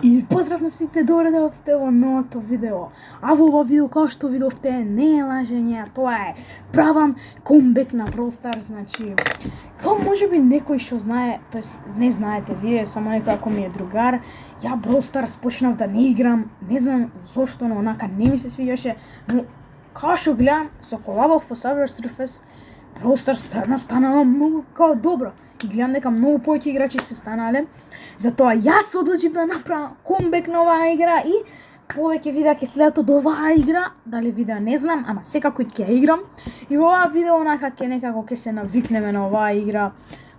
И поздрав на сите, добре дојдовте во новото видео. А во ова видео, како што видовте, не е лажење, тоа е правам комбек на Brawl Stars, значи, како можеби некој што знае, тоест не знаете вие, само некој ако ми е другар, ја Brawl Stars почнав да не играм, не знам зошто, но онака не ми се свиѓаше, но како што гледам, со колабав по Subway Surfers, Brawl Stars станала многу као добро. И гледам дека многу повеќе играчи се станале. Затоа јас одлучив да направам комбек на оваа игра и повеќе видеа ќе следат од оваа игра. Дали видеа не знам, ама секако ќе ја играм. И во оваа видео онака ќе се навикнеме на оваа игра.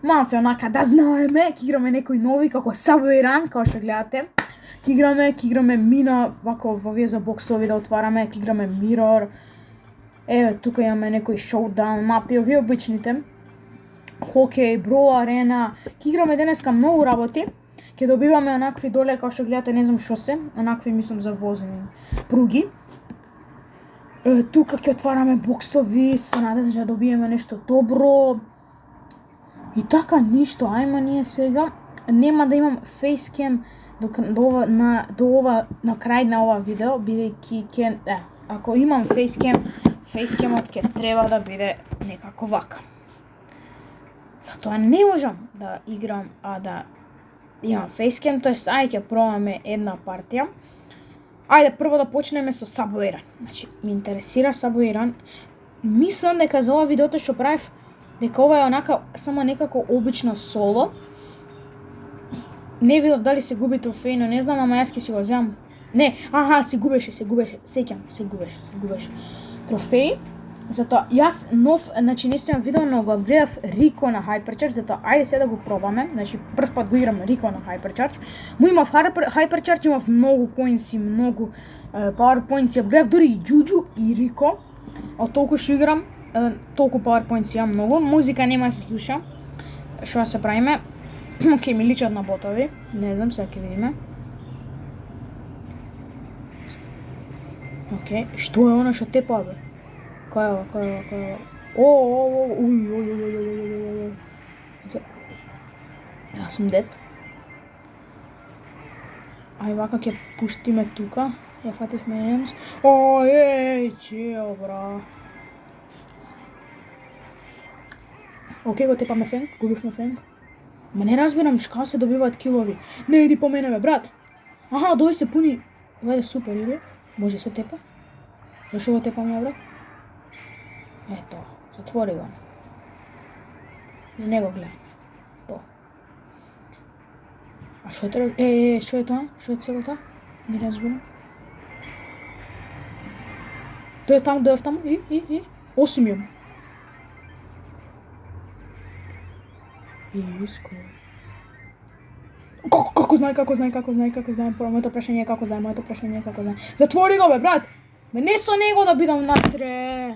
Малце онака да знаеме, ќе играме некои нови како Subway Run, како што гледате. Ќе играме мина, вако во вие за боксови да отвараме, ќе играме Mirror. Еве, тука имаме некои шоудаун мапи, овие обичните. Хокеј, Бро арена. Ќе играме денеска многу работи. Ќе добиваме онакви доле, како што гледате, не знам што се. Онакви мислам за возени пруги. Тука ќе отвараме боксови, се надевам да добиеме нешто добро. И така ништо, ајма ние сега. Нема да имам фейскем на крај на ова видео, бидејќи ако имам фейскемот ќе треба да биде некако вака. Затоа не можам да играм, а да имам фейскем, тоест ајде ќе пробаме една партија. Ајде прво да почнеме со Subway Run. Значи, ми интересира Subway Run. Мислам дека за ова видеото што правев, дека ова е онака само некако обично соло. Не видов дали се губи трофеј, но не знам, ама јас ќе си го земам. Не, се губеше, сеќам, се губеше трофеј. Затоа јас нов, значи не сум видео, но го гледав Рико на Hypercharge, затоа ајде сега да го пробаме. Значи прв пат го играм Рико на Hypercharge. Му имав Hypercharge, имав многу коинси, многу power points, гледав дури и Джуджу и Рико. Од толку што играм, толку power points имам многу. Музика нема да се слуша. Што се правиме? Ке ми личат на ботови. Не знам, сега ќе видиме. Океј, што е она што тепа, бе? Кај ова? Уј. Јас сум дед. Ај вака ќе пуштиме тука. Ја фативме јемс. Чео, бра. Океј, го тепаме фенг, губивме фенг. Ма не разбирам како се добиваат килови. Не иди по мене, бе, брат. Дој се пуни. Вајде супер, или? Може се тепа? Зашо го тепаме, брат? Ето, затвори го. Не го гледам. То. А што е што е тоа? Што е целото? Не разбирам. Дојав таму, и. 8 јам. Иско. Како знае, моето прашање е како знае. Затвори го, бе, брат! Бе, не со него да бидам натре.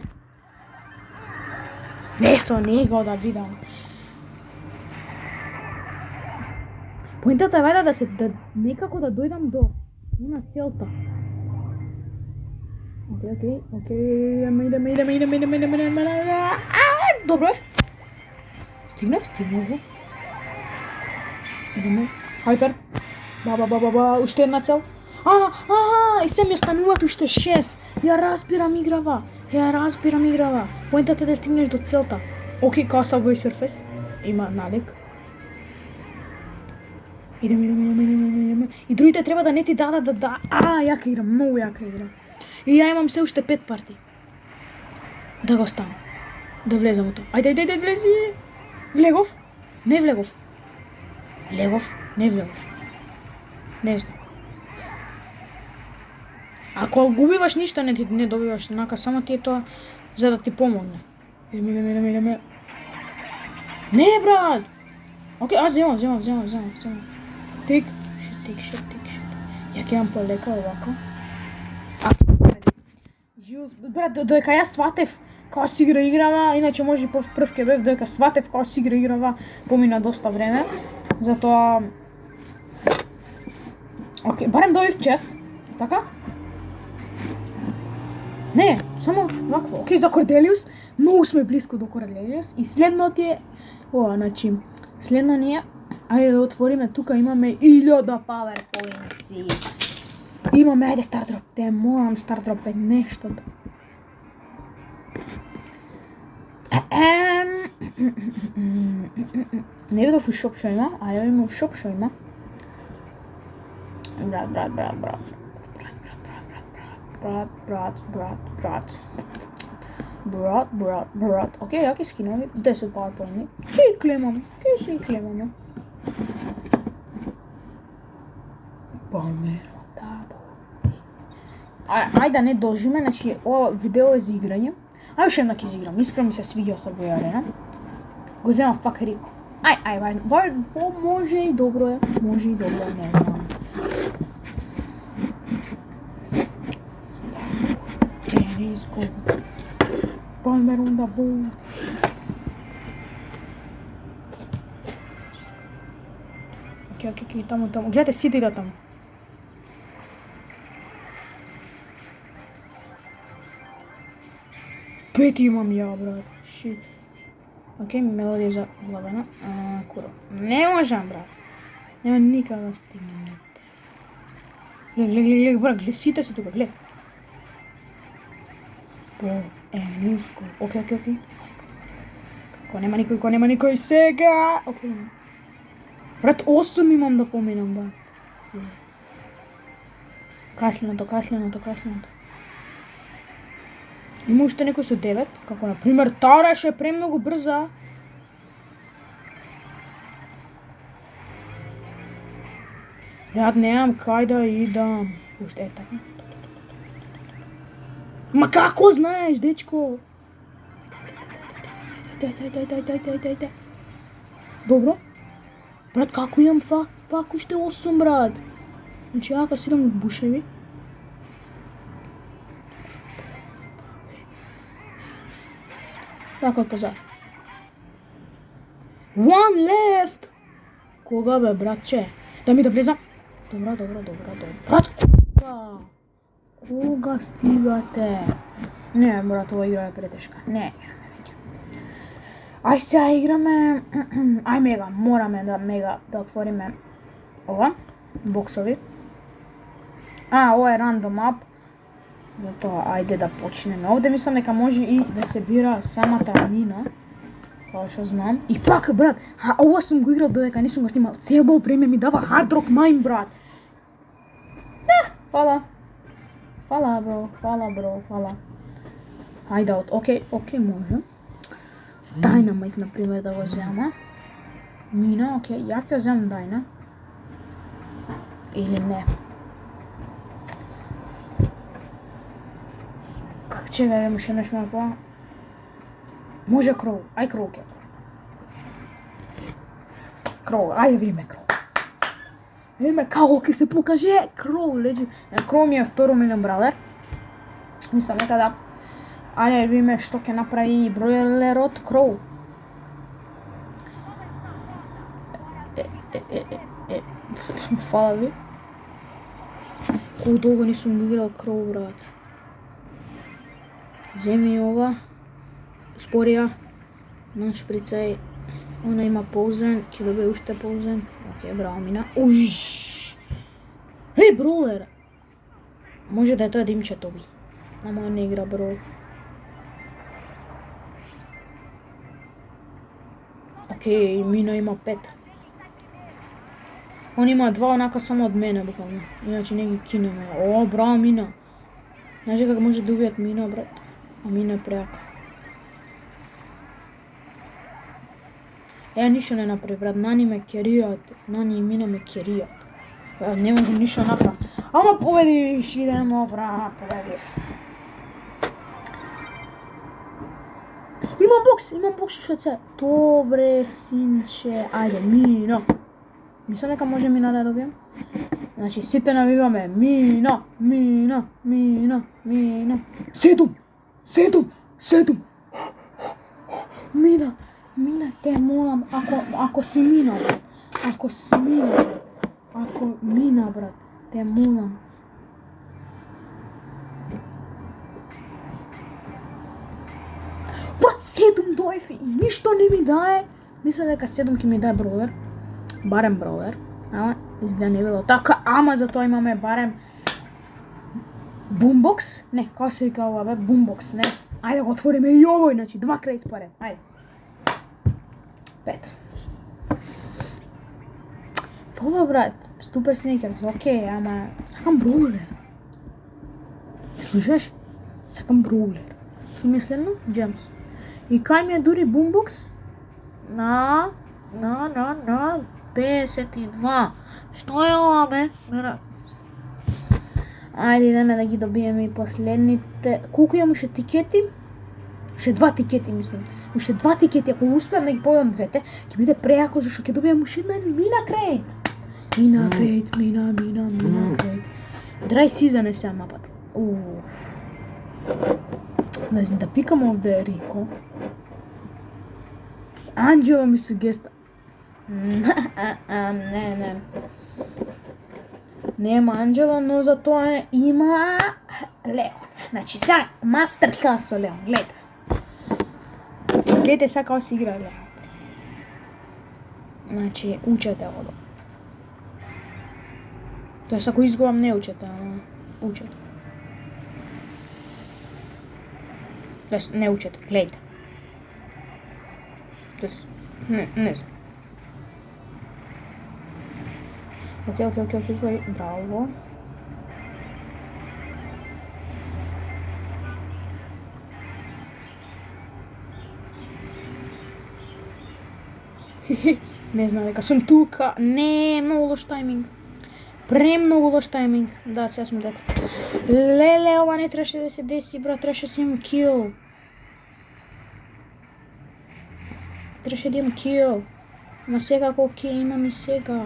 Поинтата е вајда да некако да дојдам до на целта. Океј, идеме. Добро е. Стигнав го. Идеме. Хайпер. Уште една цел. И се ми остануваат уште 6. Ја разбирам играва. Поинтата е да стигнеш до целта. Океј, као Subway Surfers. Има налик. Идеме. И другите треба да не ти дадат да... Јака игра, многу јака игра. И ја имам се уште 5 парти. Да го ставам. Да влезам во тоа. Ајде, влези. Влегов? Не влегов. Не влегов. Не знам. Ако губиваш ништо, не добиваш, онака само ти е тоа за да ти помогне. Идеме. Не, брат! Океј, земам. Тик. Ја ќе имам полека овако. Брат, доека јас сватев како си играва, иначе може прв ке бев, доека сватев како си играва, помина доста време. Затоа... Океј, барем добив чест, така? Не, само вакво. Океј, за Корделиус, многу сме близко до Корделиус и следното е... значи, следно ни е Ајде да отвориме, тука имаме 1000 PowerPoints. Имаме, ајде Stardrop, те молам Stardrop е нешто. Не видов у шоп шо има, а ја има у шоп шо има. Брат. Окей, ја ќе скинам 10 PowerPoint. Ќе клемам. Ајде не дожиме, значи ова видео е за играње. Ајде уште една ќе изиграм. Искрено ми се свиѓа Subway Arena. Го земам факерико. Може и добро е. Не знам. Tennis go. Palmer on the ball. Окей, таму. Гледате, сите да таму. Пет имам ја, брат. Shit. Окей, мелодија за главена. Куро. Не можам, брат. Нема никако да стигнем. Глед, брат, глед, сите се тука, глед. Ниско. Окей. Ко нема никој сега. Окей. Брат, 8 имам да поминам, да. Касленото. Има уште некој со 9, како на пример Тараш е премногу брза. Брат, немам кај да идам. Уште е така. Ма како знаеш, дечко? Дај. Добро. Брат, како имам пак уште 8, брат? Значи, ја си идам од бушеви. Пак од пазар. One left! Кога бе, братче? Да ми да влезам? Добро. Брат, кога стигате? Не, брат, ова игра е претешка. Не играме веќе. Ај сега играме... Ај мега, мораме да отвориме ова. Боксови. Ова е random up. Затоа, ајде да почнеме. Овде мислам дека може и да се бира самата мина. Као што знам. И пак, брат, ова сум го играл додека не сум го снимал. Цело време ми дава Hard Rock Mine, брат. Фала, бро. Ајде, окей, може. Dynamite, например, да го зема. Мина, окей, ја ќе земам Дайна. Или не. Чекај, уште нешто малку. Може Кроу. Ај Кроу ќе. Кроу, ајде видиме Кроу. Видиме како ќе се покаже Кроу, леджи. Кроу ми е второ милион брадер. Мислам дека да. Ајде видиме што ќе направи бројлерот Кроу. Фала ви. Колку долго не сум играл Кроу, брат. Земи ова, спорија, нашприцај, она има ползен, ќе добие уште ползен, окей, браво мина, бролер, може да е тоа димчето би, ама не игра брол. Окей, мина има 5. Он има 2 онака само од мене, буквално, иначе не ги кинеме, браво мина. Знаеш како може да убијат мина, брат? А мина преака. Ништо не направи, брат, нани ме керијат, нани и мина ме керијат. Не можем ништо направи. Ама победиш, идемо, брат, победив. Имам бокс уште се. Добре, синче, ајде, мина. Мислам дека може мина да ја добијам. Значи, сите навиваме мина. 7. Мина, те молам, ако си мина, брат, те молам. Брат, 7 дојфи, ништо не ми дае. Мислам дека 7 ќе ми дае бролер. барем броулер, ама изгледа не било така, ама затоа имаме барем бумбокс, не, како се вика ова бе, бумбокс, не, ајде го отвориме и овој, значи 2 кредит поред, ајде. 5. Добро брат, Super Sneakers, окей, ама сакам броулер. Слушаш? Сакам броулер. Што ми е следно? Джемс. И кај ми е дури бумбокс на 52. Што е ова бе, брат? Ајде, идеме да ги добиеме и последните. Колку имам уште тикети? Уште 2 тикети, мислам. Уште 2 тикети, ако успеам да ги победам двете, ќе биде прејако, зашто ќе добијам уште една мина кредит. Мина кредит. Dry season е сега мапата. Не знам да пикам овде Рико. Анджело ми сугеста. Не. Нема Анджело, но затоа има Лео. Значи сега мастер-клас со Лео, гледате се. Гледате сега како се игра Лео. Значи, учете го. Тоест, ако изгубам, не учете, ама учете. Тоест, не учете, гледайте. Тоест, не знам. Окей, браво. Не знам дека сум тука. Не, многу лош тајминг. Премногу лош тајминг. Да, сега сум дет. Леле, ова не требаше да се деси, брат, требаше да си имам кил. Требаше да имам кил. Ама сега колко имам и сега.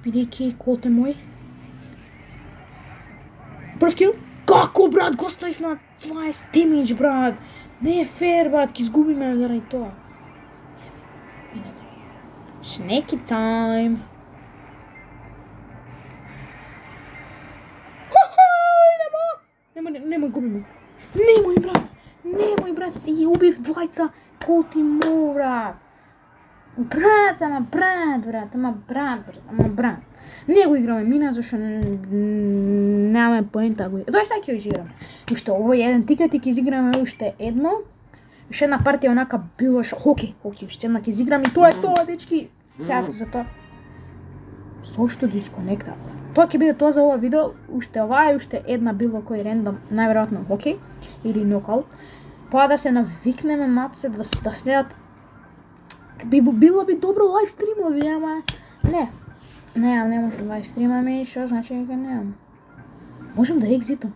Бидејќи колте мој. Прв кил? Како, брат, го ставив на 20 демидж, брат. Не е фер, брат, ки изгубиме заради тоа. Снеки тајм. Немој губиме. Немој брат, си убив двајца колти му, брат. Брат. Не го играме мина, зашто немаме поента го. Тоа сега ќе го изиграме. Уште овој еден тикет и ќе изиграме уште едно. Уште една партија онака било хокеј, уште една ќе изиграме и тоа е тоа, дечки. Сега за тоа. Зошто дисконекта? Тоа ќе биде тоа за ова видео, уште ова и уште една било кој рендом, најверојатно хокеј или нокаут. Па да се навикнеме маци да следат. Било би добро лайв стримови, ама не можем лайв стримаме, што значи дека немам. Можем да екзитам.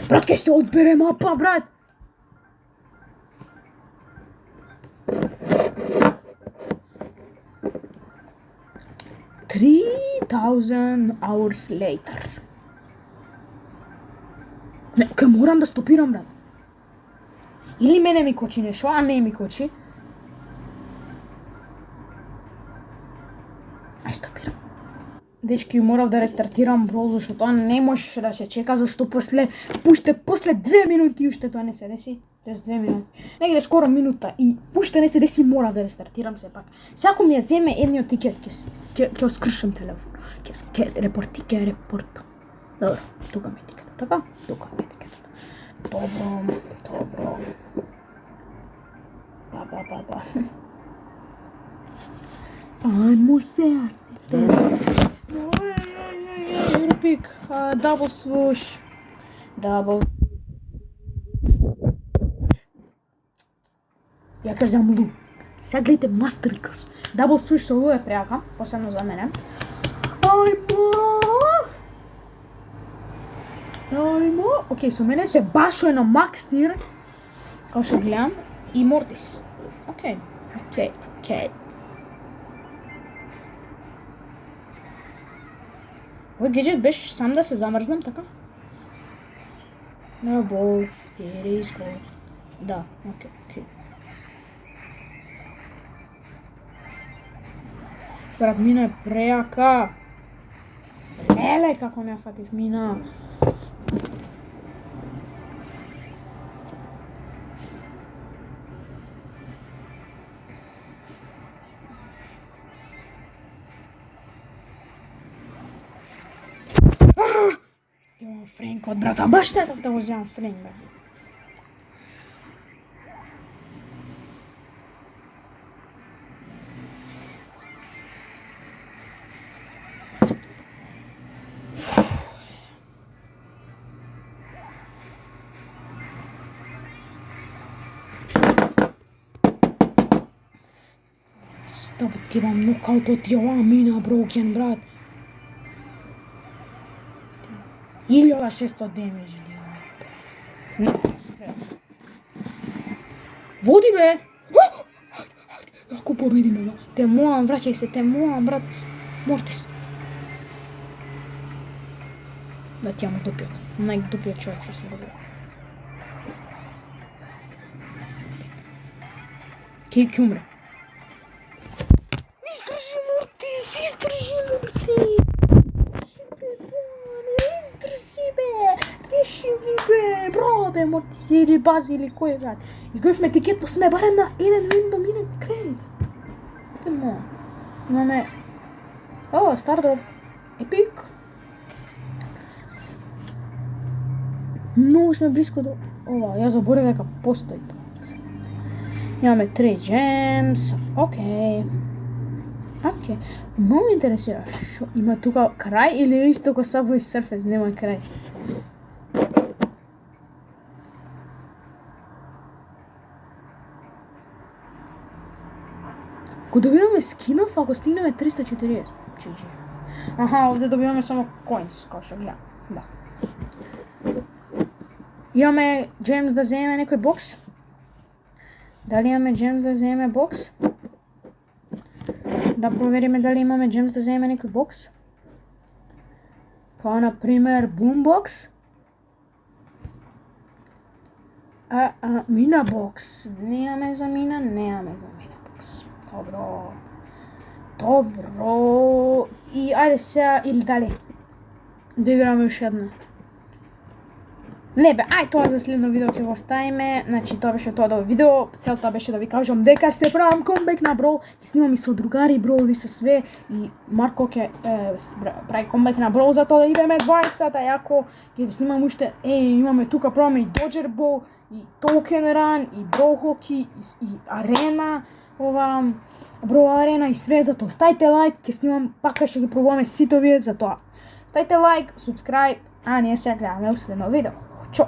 Брат, ќе се одбере мапа, брат. $3,000 hours later. Не, ке морам да стопирам, брат. Или мене ми кочи нешто, а не ми кочи. Ај стопирам. Дечки, морав да рестартирам брол, зашто тоа не можеше да се чека, зашто после 2 минути уште тоа не се деси. Тез 2 минути. Негде скоро минута и уште не се деси, морав да рестартирам сепак. Сако ми ја земе едниот тикет, ќе оскршам телефон. Ќе репорт. Добро, тука ми е тикет. Така? Тука ми е тикет. Добро. Ба. Ајмо сега си. Европик, дабл свуш. Ја кажам лу. Сега гледате мастерклас. Дабл свуш со лу е преака, посебно за мене. Ајмо. Океј, со мене се башо на макс тир. Као што гледам. И Мортис. Океј. Овој гаджет беше сам да се замрзнам, така? No ball, it is cold. Да, окей. Брат, мина е прејака. Леле, како не фатив мина. Френкот, брат, а баш сакав да го земам Френк, брат. Стоп, ти имам нокаут од Јоан мина, брокен, брат. 1600 демеджи, не, спрем. Води, бе! Ако победиме, бе. Те молам, враќај се, те молам, брат. Мортис. Да ти јамо дупиот. Најдупиот човек што сум го видел. Ке умре. Издржи, Мортис, издржи, Мортис. Реши ги, бе, браво, бе, Мортис, или Бази, или кој, брат. Изгубивме етикетно, сме барем на 1 win до минен кредит. Те мо. Имаме... О, стардроп. Епик. Многу сме близко до... Ова, ја заборев дека постои тоа. Имаме 3 gems. Океј. Многу ме интересира. Шо има тука крај или исто ко Subway Surfers нема крај? Го добиваме скинов ако стигнеме 340. GG. Аха, овде добиваме само coins, као што гледам. Да. Имаме gems да земеме некој бокс? Дали имаме gems да земеме бокс? Да провериме дали имаме gems да земеме некој бокс. Као например Boombox. Мина бокс. Немаме за мина бокс. Добро. И ајде сега или дали. Да играме уште една. Не бе, ај тоа за следно видео ќе го оставиме. Значи тоа беше тоа до видео. Целта беше да ви кажам дека се правам комбек на Brawl. Ќе снимам и со другари Brawl и со све. И Марко ќе прави комбек на Brawl за тоа да идеме двајцата. Јако ќе ви снимам уште. Имаме тука правиме и Dodger Ball, и Token Run, и Brawl Hockey, и Арена. Ова Brawl Арена и све за тоа. Стајте лайк, ќе снимам пака ќе ги пробуваме сите овие за тоа. Стајте лайк, subscribe, а ние сега гледаме следно видео. Чао!